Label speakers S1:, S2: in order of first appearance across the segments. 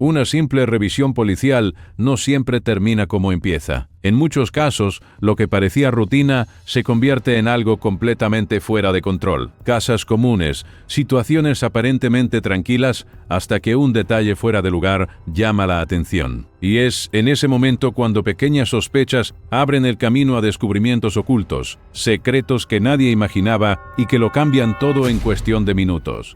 S1: Una simple revisión policial no siempre termina como empieza. En muchos casos, lo que parecía rutina se convierte en algo completamente fuera de control. Casas comunes, situaciones aparentemente tranquilas, hasta que un detalle fuera de lugar llama la atención. Y es en ese momento cuando pequeñas sospechas abren el camino a descubrimientos ocultos, secretos que nadie imaginaba y que lo cambian todo en cuestión de minutos.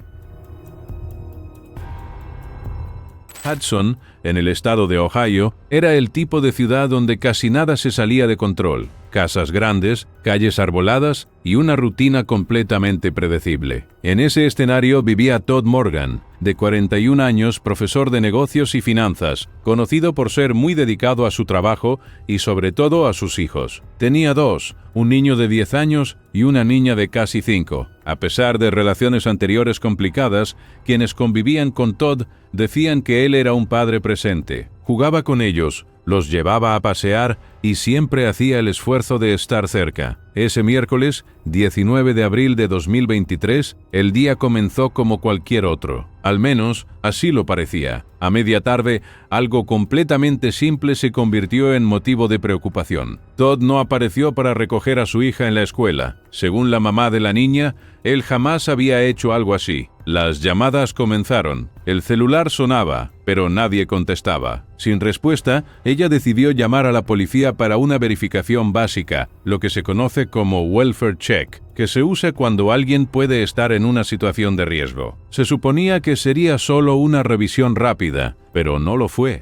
S1: Hudson, en el estado de Ohio, era el tipo de ciudad donde casi nada se salía de control. Casas grandes, calles arboladas y una rutina completamente predecible. En ese escenario vivía Todd Morgan, de 41 años, profesor de negocios y finanzas, conocido por ser muy dedicado a su trabajo y sobre todo a sus hijos. Tenía dos, un niño de 10 años y una niña de casi 5. A pesar de relaciones anteriores complicadas, quienes convivían con Todd decían que él era un padre presente. Jugaba con ellos, los llevaba a pasear y siempre hacía el esfuerzo de estar cerca. Ese miércoles, 19 de abril de 2023, el día comenzó como cualquier otro. Al menos, así lo parecía. A media tarde, algo completamente simple se convirtió en motivo de preocupación. Todd no apareció para recoger a su hija en la escuela. Según la mamá de la niña, él jamás había hecho algo así. Las llamadas comenzaron. El celular sonaba, pero nadie contestaba. Sin respuesta, ella decidió llamar a la policía para una verificación básica, lo que se conoce como welfare check, que se usa cuando alguien puede estar en una situación de riesgo. Se suponía que sería solo una revisión rápida, pero no lo fue.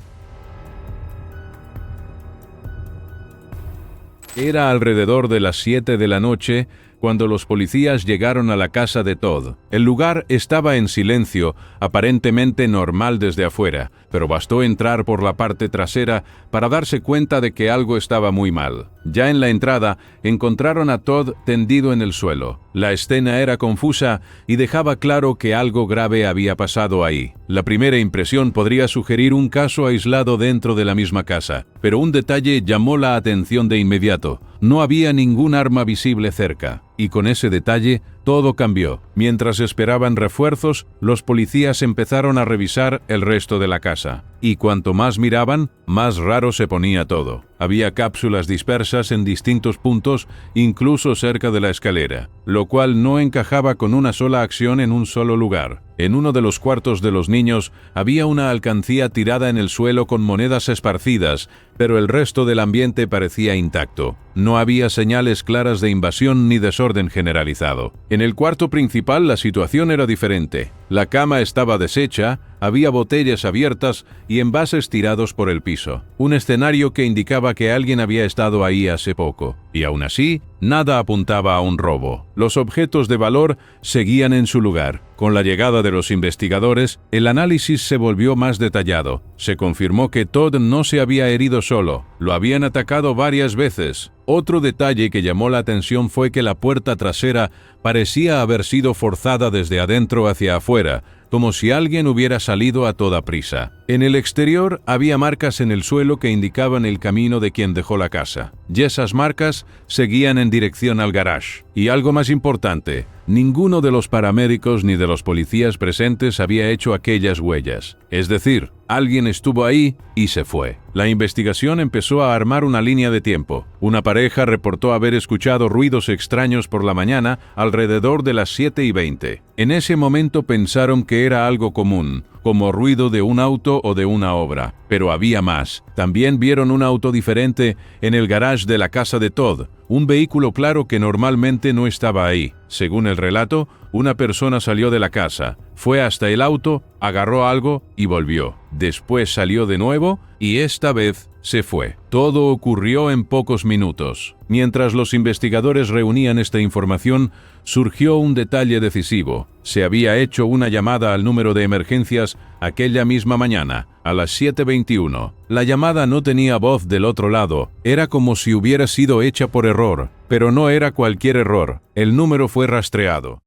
S1: Era alrededor de las 7 de la noche cuando los policías llegaron a la casa de Todd. El lugar estaba en silencio, aparentemente normal desde afuera, pero bastó entrar por la parte trasera para darse cuenta de que algo estaba muy mal. Ya en la entrada, encontraron a Todd tendido en el suelo. La escena era confusa y dejaba claro que algo grave había pasado ahí. La primera impresión podría sugerir un caso aislado dentro de la misma casa, pero un detalle llamó la atención de inmediato. No había ningún arma visible cerca. Y con ese detalle, todo cambió. Mientras esperaban refuerzos, los policías empezaron a revisar el resto de la casa. Y cuanto más miraban, más raro se ponía todo. Había cápsulas dispersas en distintos puntos, incluso cerca de la escalera, lo cual no encajaba con una sola acción en un solo lugar. En uno de los cuartos de los niños había una alcancía tirada en el suelo con monedas esparcidas, pero el resto del ambiente parecía intacto. No había señales claras de invasión ni desorden generalizado. En el cuarto principal la situación era diferente. La cama estaba deshecha, había botellas abiertas y envases tirados por el piso. Un escenario que indicaba que alguien había estado ahí hace poco. Y aún así, nada apuntaba a un robo. Los objetos de valor seguían en su lugar. Con la llegada de los investigadores, el análisis se volvió más detallado. Se confirmó que Todd no se había herido solo, lo habían atacado varias veces. Otro detalle que llamó la atención fue que la puerta trasera parecía haber sido forzada desde adentro hacia afuera, como si alguien hubiera salido a toda prisa. En el exterior había marcas en el suelo que indicaban el camino de quien dejó la casa. Y esas marcas seguían en dirección al garage. Y algo más importante, ninguno de los paramédicos ni de los policías presentes había hecho aquellas huellas. Es decir, alguien estuvo ahí y se fue. La investigación empezó a armar una línea de tiempo. Una pareja reportó haber escuchado ruidos extraños por la mañana alrededor de las 7:20. En ese momento pensaron que era algo común, como ruido de un auto o de una obra. Pero había más. También vieron un auto diferente en el garage de la casa de Todd, un vehículo claro que normalmente no estaba ahí. Según el relato, una persona salió de la casa, fue hasta el auto, agarró algo y volvió. Después salió de nuevo y esta vez se fue. Todo ocurrió en pocos minutos. Mientras los investigadores reunían esta información, surgió un detalle decisivo. Se había hecho una llamada al número de emergencias aquella misma mañana, a las 7:21. La llamada no tenía voz del otro lado, era como si hubiera sido hecha por error, pero no era cualquier error. El número fue rastreado.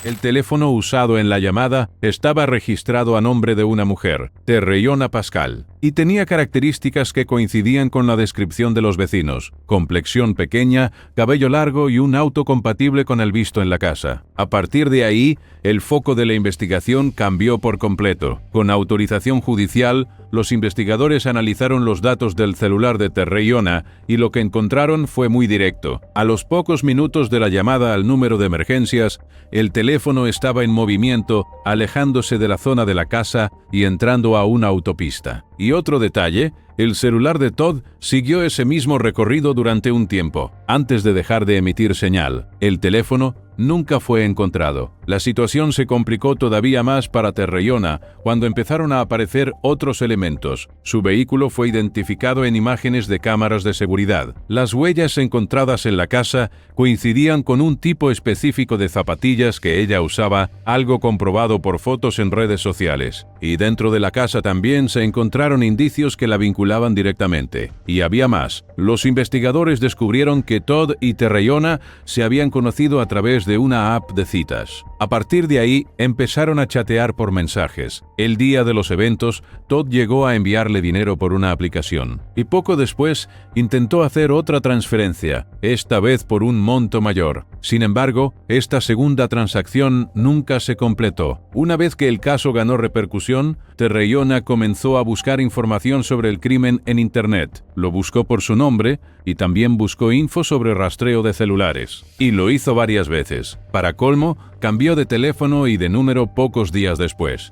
S1: El teléfono usado en la llamada estaba registrado a nombre de una mujer, Terriona Pascal, y tenía características que coincidían con la descripción de los vecinos: complexión pequeña, cabello largo y un auto compatible con el visto en la casa. A partir de ahí, el foco de la investigación cambió por completo. Con autorización judicial, los investigadores analizaron los datos del celular de Terrayona y lo que encontraron fue muy directo. A los pocos minutos de la llamada al número de emergencias, el teléfono estaba en movimiento, alejándose de la zona de la casa y entrando a una autopista. Y otro detalle, el celular de Todd siguió ese mismo recorrido durante un tiempo, antes de dejar de emitir señal. El teléfono nunca fue encontrado. La situación se complicó todavía más para Terrayona cuando empezaron a aparecer otros elementos. Su vehículo fue identificado en imágenes de cámaras de seguridad. Las huellas encontradas en la casa coincidían con un tipo específico de zapatillas que ella usaba, algo comprobado por fotos en redes sociales. Y dentro de la casa también se encontraron indicios que la vinculaban directamente. Y había más. Los investigadores descubrieron que Todd y Terrayona se habían conocido a través de una app de citas. A partir de ahí, empezaron a chatear por mensajes. El día de los eventos, Todd llegó a enviarle dinero por una aplicación. Y poco después, intentó hacer otra transferencia, esta vez por un monto mayor. Sin embargo, esta segunda transacción nunca se completó. Una vez que el caso ganó repercusión, Terrayona comenzó a buscar información sobre el crimen en Internet. Lo buscó por su nombre y también buscó info sobre rastreo de celulares. Y lo hizo varias veces. Para colmo, cambió de teléfono y de número pocos días después.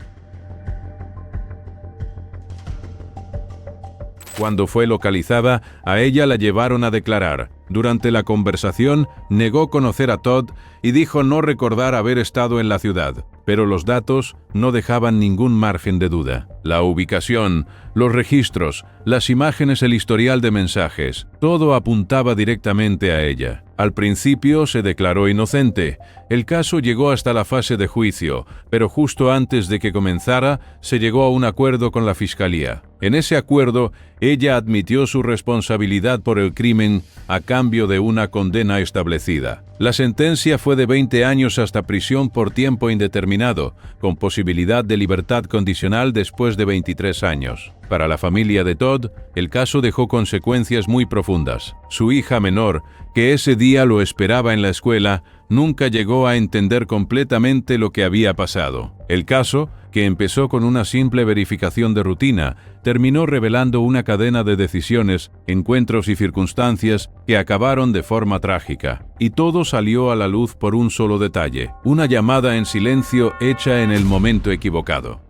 S1: Cuando fue localizada, a ella la llevaron a declarar. Durante la conversación, negó conocer a Todd y dijo no recordar haber estado en la ciudad, pero los datos no dejaban ningún margen de duda. La ubicación, los registros, las imágenes, el historial de mensajes, todo apuntaba directamente a ella. Al principio se declaró inocente. El caso llegó hasta la fase de juicio, pero justo antes de que comenzara, se llegó a un acuerdo con la fiscalía. En ese acuerdo, ella admitió su responsabilidad por el crimen a cambio de una condena establecida. La sentencia fue de 20 años hasta prisión por tiempo indeterminado, con posibilidad de libertad condicional después de 23 años. Para la familia de Todd, el caso dejó consecuencias muy profundas. Su hija menor, que ese día lo esperaba en la escuela, nunca llegó a entender completamente lo que había pasado. El caso, que empezó con una simple verificación de rutina, terminó revelando una cadena de decisiones, encuentros y circunstancias que acabaron de forma trágica. Y todo salió a la luz por un solo detalle: una llamada en silencio hecha en el momento equivocado.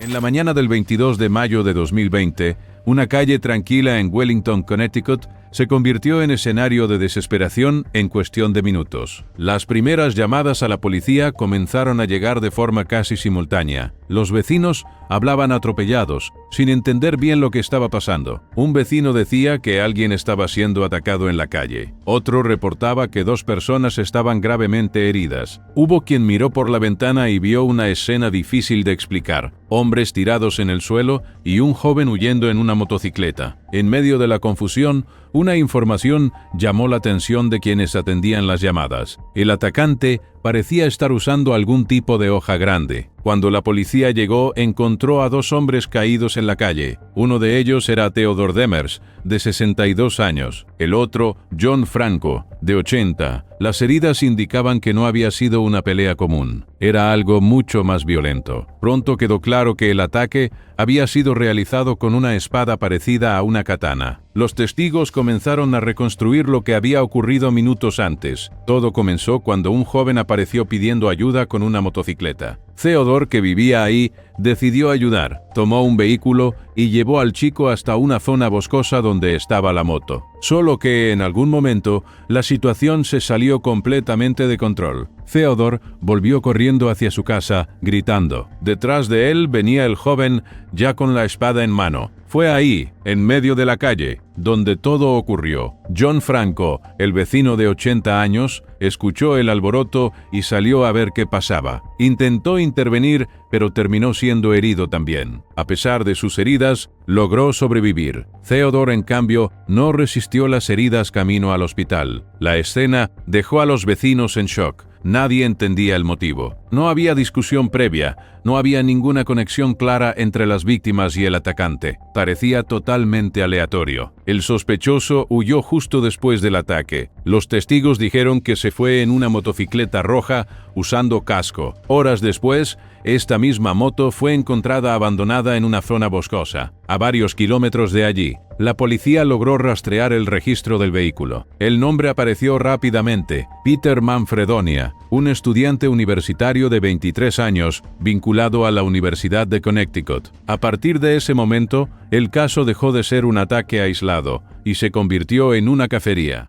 S1: En la mañana del 22 de mayo de 2020, una calle tranquila en Wellington, Connecticut, se convirtió en escenario de desesperación en cuestión de minutos. Las primeras llamadas a la policía comenzaron a llegar de forma casi simultánea. Los vecinos hablaban atropellados, sin entender bien lo que estaba pasando. Un vecino decía que alguien estaba siendo atacado en la calle. Otro reportaba que 2 personas estaban gravemente heridas. Hubo quien miró por la ventana y vio una escena difícil de explicar: hombres tirados en el suelo y un joven huyendo en una motocicleta. En medio de la confusión, una información llamó la atención de quienes atendían las llamadas. El atacante parecía estar usando algún tipo de hoja grande. Cuando la policía llegó, encontró a 2 hombres caídos en la calle. Uno de ellos era Theodore Demers, de 62 años. El otro, John Franco, de 80. Las heridas indicaban que no había sido una pelea común. Era algo mucho más violento. Pronto quedó claro que el ataque había sido realizado con una espada parecida a una katana. Los testigos comenzaron a reconstruir lo que había ocurrido minutos antes. Todo comenzó cuando un joven apareció pidiendo ayuda con una motocicleta. Theodore, que vivía ahí, decidió ayudar. Tomó un vehículo y llevó al chico hasta una zona boscosa donde estaba la moto. Solo que en algún momento la situación se salió completamente de control. Theodore volvió corriendo hacia su casa, gritando. Detrás de él venía el joven, ya con la espada en mano. Fue ahí, en medio de la calle, donde todo ocurrió. John Franco, el vecino de 80 años, escuchó el alboroto y salió a ver qué pasaba. Intentó intervenir, pero terminó siendo herido también. A pesar de sus heridas, logró sobrevivir. Theodore, en cambio, no resistió las heridas camino al hospital. La escena dejó a los vecinos en shock. Nadie entendía el motivo. No había discusión previa, no había ninguna conexión clara entre las víctimas y el atacante. Parecía totalmente aleatorio. El sospechoso huyó justo después del ataque. Los testigos dijeron que se fue en una motocicleta roja usando casco. Horas después, esta misma moto fue encontrada abandonada en una zona boscosa, a varios kilómetros de allí. La policía logró rastrear el registro del vehículo. El nombre apareció rápidamente: Peter Manfredonia, un estudiante universitario de 23 años vinculado a la Universidad de Connecticut. A partir de ese momento, el caso dejó de ser un ataque aislado y se convirtió en una cacería.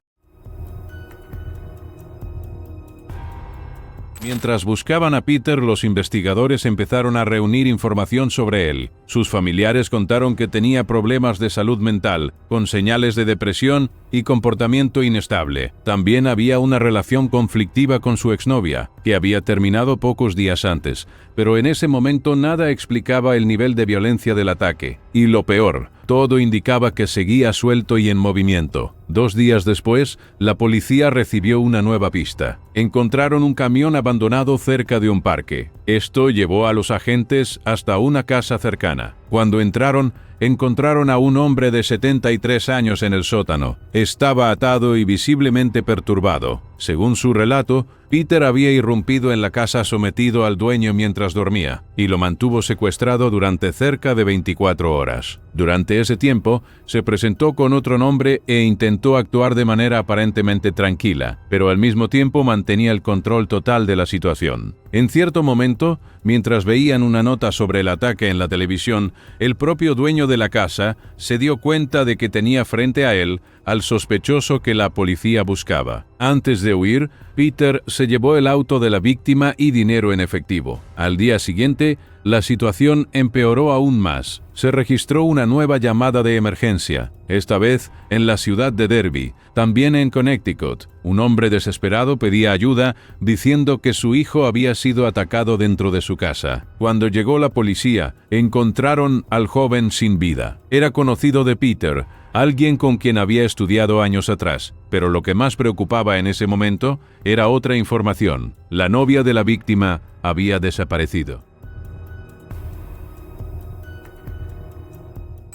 S1: Mientras buscaban a Peter, los investigadores empezaron a reunir información sobre él. Sus familiares contaron que tenía problemas de salud mental, con señales de depresión y comportamiento inestable. También había una relación conflictiva con su exnovia, que había terminado pocos días antes, pero en ese momento nada explicaba el nivel de violencia del ataque. Y lo peor, todo indicaba que seguía suelto y en movimiento. 2 días después, la policía recibió una nueva pista. Encontraron un camión abandonado cerca de un parque. Esto llevó a los agentes hasta una casa cercana. Cuando encontraron a un hombre de 73 años en el sótano. Estaba atado y visiblemente perturbado. Según su relato, Peter había irrumpido en la casa sometido al dueño mientras dormía y lo mantuvo secuestrado durante cerca de 24 horas. Durante ese tiempo, se presentó con otro nombre e intentó actuar de manera aparentemente tranquila, pero al mismo tiempo mantenía el control total de la situación. En cierto momento, mientras veían una nota sobre el ataque en la televisión, el propio dueño de la casa se dio cuenta de que tenía frente a él al sospechoso que la policía buscaba. Antes de huir, Peter se llevó el auto de la víctima y dinero en efectivo. Al día siguiente, la situación empeoró aún más. Se registró una nueva llamada de emergencia, esta vez en la ciudad de Derby, también en Connecticut. Un hombre desesperado pedía ayuda diciendo que su hijo había sido atacado dentro de su casa. Cuando llegó la policía, encontraron al joven sin vida. Era conocido de Peter, alguien con quien había estudiado años atrás, pero lo que más preocupaba en ese momento era otra información. La novia de la víctima había desaparecido.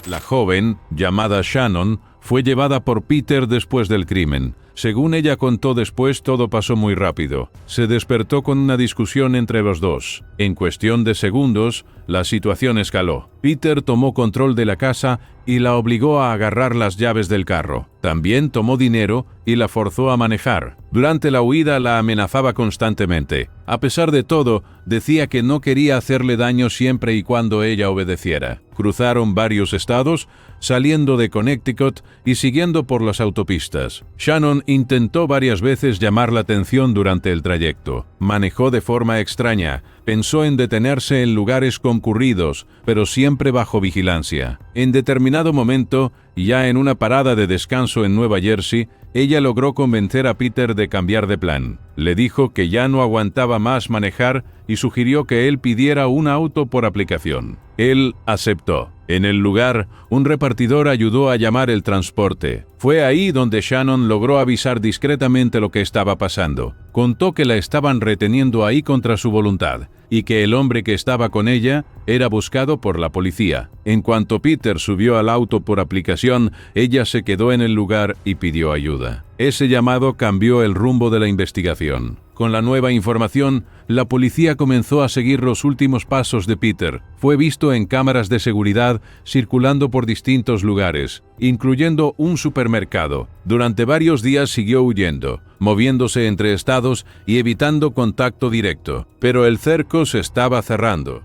S1: La joven, llamada Shannon, fue llevada por Peter después del crimen. Según ella contó después, todo pasó muy rápido. Se despertó con una discusión entre los dos. En cuestión de segundos, la situación escaló. Peter tomó control de la casa y la obligó a agarrar las llaves del carro. También tomó dinero y la forzó a manejar. Durante la huida la amenazaba constantemente. A pesar de todo, decía que no quería hacerle daño siempre y cuando ella obedeciera. Cruzaron varios estados, saliendo de Connecticut y siguiendo por las autopistas. Shannon intentó varias veces llamar la atención durante el trayecto. Manejó de forma extraña, pensó en detenerse en lugares concurridos, pero siempre bajo vigilancia. En determinado momento, ya en una parada de descanso en Nueva Jersey, ella logró convencer a Peter de cambiar de plan. Le dijo que ya no aguantaba más manejar y sugirió que él pidiera un auto por aplicación. Él aceptó. En el lugar, un repartidor ayudó a llamar el transporte. Fue ahí donde Shannon logró avisar discretamente lo que estaba pasando. Contó que la estaban reteniendo ahí contra su voluntad y que el hombre que estaba con ella era buscado por la policía. En cuanto Peter subió al auto por aplicación, ella se quedó en el lugar y pidió ayuda. Ese llamado cambió el rumbo de la investigación. Con la nueva información, la policía comenzó a seguir los últimos pasos de Peter. Fue visto en cámaras de seguridad circulando por distintos lugares, incluyendo un supermercado. Durante varios días siguió huyendo, moviéndose entre estados y evitando contacto directo. Pero el cerco se estaba cerrando.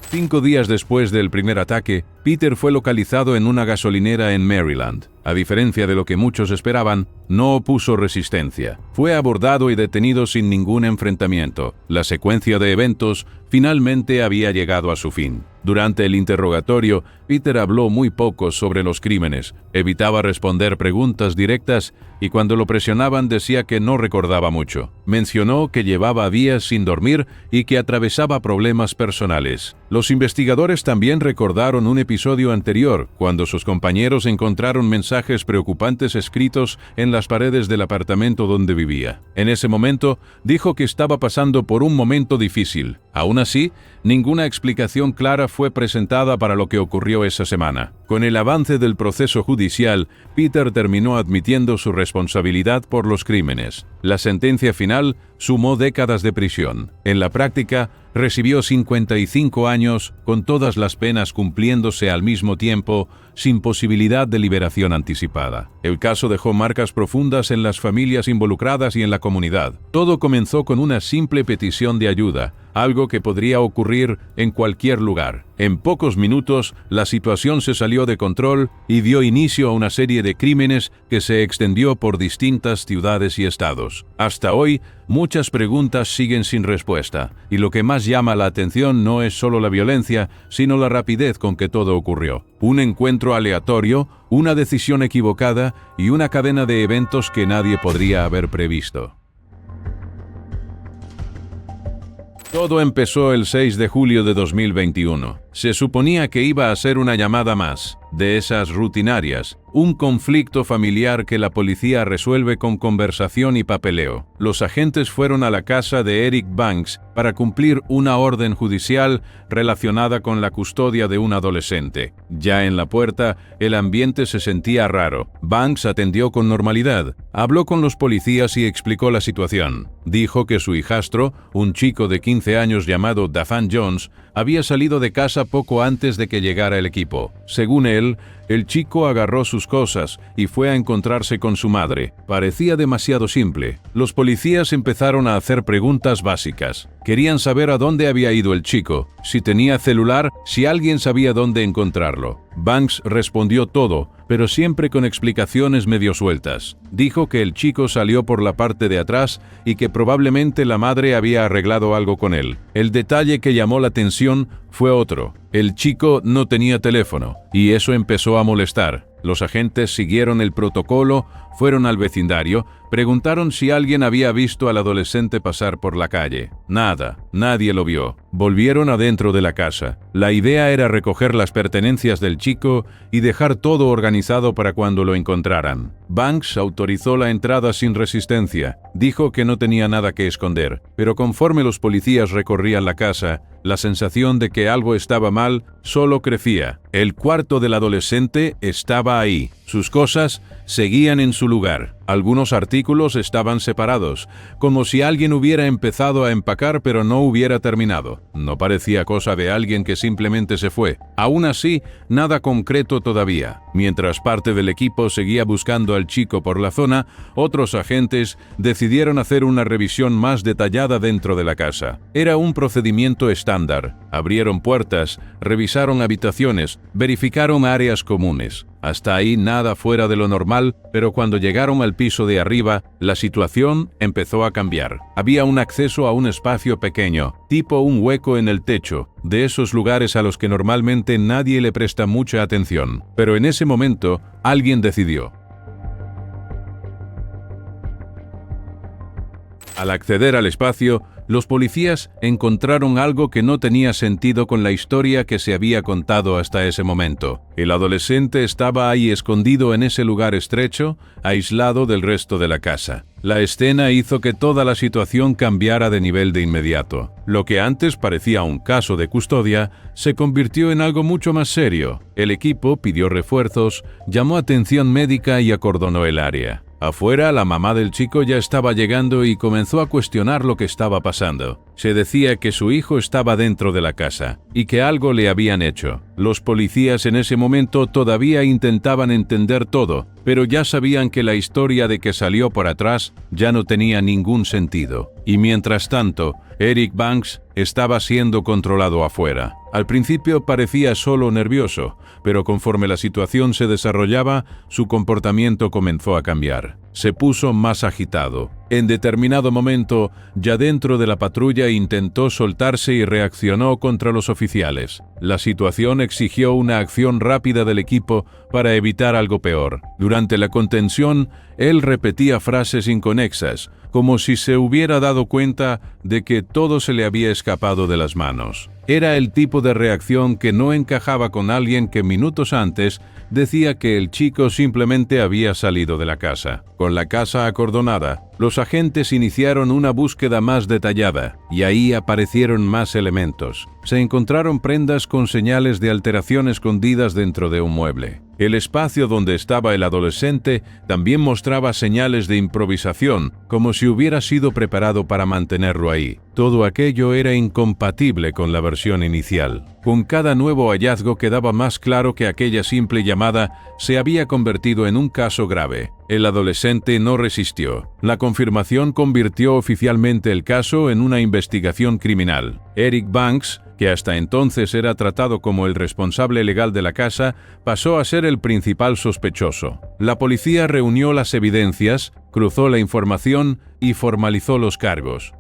S1: 5 días después del primer ataque, Peter fue localizado en una gasolinera en Maryland. A diferencia de lo que muchos esperaban, no opuso resistencia. Fue abordado y detenido sin ningún enfrentamiento. La secuencia de eventos finalmente había llegado a su fin. Durante el interrogatorio, Peter habló muy poco sobre los crímenes, evitaba responder preguntas directas y cuando lo presionaban decía que no recordaba mucho. Mencionó que llevaba días sin dormir y que atravesaba problemas personales. Los investigadores también recordaron un episodio anterior, cuando sus compañeros encontraron mensajes mensajes preocupantes escritos en las paredes del apartamento donde vivía. En ese momento, dijo que estaba pasando por un momento difícil. Aún así, ninguna explicación clara fue presentada para lo que ocurrió esa semana. Con el avance del proceso judicial, Peter terminó admitiendo su responsabilidad por los crímenes. La sentencia final sumó décadas de prisión. En la práctica, recibió 55 años, con todas las penas cumpliéndose al mismo tiempo, sin posibilidad de liberación anticipada. El caso dejó marcas profundas en las familias involucradas y en la comunidad. Todo comenzó con una simple petición de ayuda, algo que podría ocurrir en cualquier lugar. En pocos minutos, la situación se salió de control y dio inicio a una serie de crímenes que se extendió por distintas ciudades y estados. Hasta hoy, muchas preguntas siguen sin respuesta, y lo que más llama la atención no es solo la violencia, sino la rapidez con que todo ocurrió. Un encuentro aleatorio, una decisión equivocada y una cadena de eventos que nadie podría haber previsto. Todo empezó el 6 de julio de 2021. Se suponía que iba a ser una llamada más, de esas rutinarias, un conflicto familiar que la policía resuelve con conversación y papeleo. Los agentes fueron a la casa de Eric Banks para cumplir una orden judicial relacionada con la custodia de un adolescente. Ya en la puerta, el ambiente se sentía raro. Banks atendió con normalidad, habló con los policías y explicó la situación. Dijo que su hijastro, un chico de 15 años llamado Davan Jones, había salido de casa poco antes de que llegara el equipo. Según él, el chico agarró sus cosas y fue a encontrarse con su madre. Parecía demasiado simple. Los policías empezaron a hacer preguntas básicas. Querían saber a dónde había ido el chico, si tenía celular, si alguien sabía dónde encontrarlo. Banks respondió todo, pero siempre con explicaciones medio sueltas. Dijo que el chico salió por la parte de atrás y que probablemente la madre había arreglado algo con él. El detalle que llamó la atención fue otro. El chico no tenía teléfono, y eso empezó a molestar. Los agentes siguieron el protocolo, fueron al vecindario, preguntaron si alguien había visto al adolescente pasar por la calle. Nada, nadie lo vio. Volvieron adentro de la casa. La idea era recoger las pertenencias del chico y dejar todo organizado para cuando lo encontraran. Banks autorizó la entrada sin resistencia. Dijo que no tenía nada que esconder, pero conforme los policías recorrían la casa, la sensación de que algo estaba mal solo crecía. El cuarto del adolescente estaba ahí. Sus cosas seguían en su lugar. Algunos artículos estaban separados, como si alguien hubiera empezado a empacar pero no hubiera terminado. No parecía cosa de alguien que simplemente se fue. Aún así, nada concreto todavía. Mientras parte del equipo seguía buscando al chico por la zona, otros agentes decidieron hacer una revisión más detallada dentro de la casa. Era un procedimiento estándar. Abrieron puertas, revisaron habitaciones, verificaron áreas comunes. Hasta ahí nada fuera de lo normal, pero cuando llegaron al piso de arriba, la situación empezó a cambiar. Había un acceso a un espacio pequeño, tipo un hueco en el techo, de esos lugares a los que normalmente nadie le presta mucha atención. Pero en ese momento, alguien decidió. Al acceder al espacio, los policías encontraron algo que no tenía sentido con la historia que se había contado hasta ese momento. El adolescente estaba ahí escondido en ese lugar estrecho, aislado del resto de la casa. La escena hizo que toda la situación cambiara de nivel de inmediato. Lo que antes parecía un caso de custodia, se convirtió en algo mucho más serio. El equipo pidió refuerzos, llamó atención médica y acordonó el área. Afuera, la mamá del chico ya estaba llegando y comenzó a cuestionar lo que estaba pasando. Se decía que su hijo estaba dentro de la casa y que algo le habían hecho. Los policías en ese momento todavía intentaban entender todo, pero ya sabían que la historia de que salió por atrás ya no tenía ningún sentido. Y mientras tanto, Eric Banks estaba siendo controlado afuera. Al principio parecía solo nervioso, pero conforme la situación se desarrollaba, su comportamiento comenzó a cambiar. Se puso más agitado. En determinado momento, ya dentro de la patrulla intentó soltarse y reaccionó contra los oficiales. La situación exigió una acción rápida del equipo para evitar algo peor. Durante la contención, él repetía frases inconexas, como si se hubiera dado cuenta de que todo se le había escapado de las manos. Era el tipo de reacción que no encajaba con alguien que minutos antes decía que el chico simplemente había salido de la casa. Con la casa acordonada, los agentes iniciaron una búsqueda más detallada y ahí aparecieron más elementos. Se encontraron prendas con señales de alteración escondidas dentro de un mueble. El espacio donde estaba el adolescente también mostraba señales de improvisación, como si hubiera sido preparado para mantenerlo ahí. Todo aquello era incompatible con la versión inicial. Con cada nuevo hallazgo quedaba más claro que aquella simple llamada se había convertido en un caso grave. El adolescente no resistió. La confirmación convirtió oficialmente el caso en una investigación criminal. Eric Banks, que hasta entonces era tratado como el responsable legal de la casa, pasó a ser el principal sospechoso. La policía reunió las evidencias, cruzó la información y formalizó los cargos.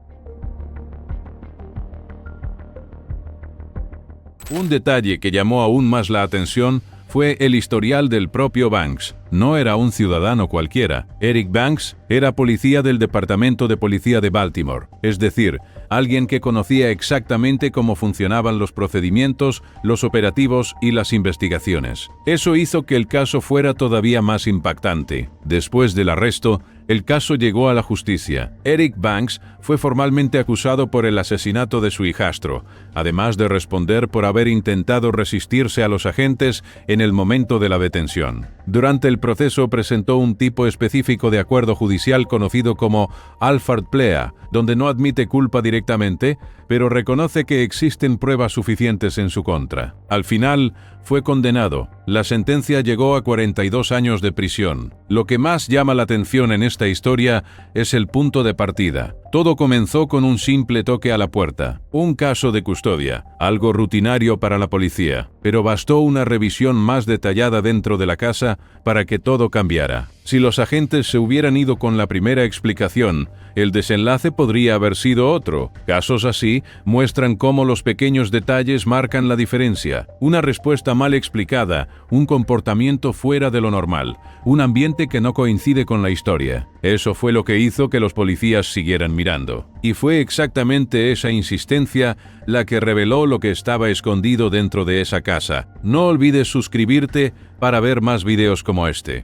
S1: Un detalle que llamó aún más la atención fue el historial del propio Banks. No era un ciudadano cualquiera. Eric Banks era policía del Departamento de Policía de Baltimore, es decir, alguien que conocía exactamente cómo funcionaban los procedimientos, los operativos y las investigaciones. Eso hizo que el caso fuera todavía más impactante. Después del arresto, el caso llegó a la justicia. Eric Banks fue formalmente acusado por el asesinato de su hijastro, además de responder por haber intentado resistirse a los agentes en el momento de la detención. Durante el proceso presentó un tipo específico de acuerdo judicial conocido como Alford Plea, donde no admite culpa directamente, pero reconoce que existen pruebas suficientes en su contra. Al final, fue condenado. La sentencia llegó a 42 años de prisión. Lo que más llama la atención en esta historia es el punto de partida. Todo comenzó con un simple toque a la puerta, un caso de custodia, algo rutinario para la policía, pero bastó una revisión más detallada dentro de la casa para que todo cambiara. Si los agentes se hubieran ido con la primera explicación, el desenlace podría haber sido otro. Casos así muestran cómo los pequeños detalles marcan la diferencia. Una respuesta mal explicada, un comportamiento fuera de lo normal, un ambiente que no coincide con la historia. Eso fue lo que hizo que los policías siguieran mirando. Y fue exactamente esa insistencia la que reveló lo que estaba escondido dentro de esa casa. No olvides suscribirte para ver más videos como este.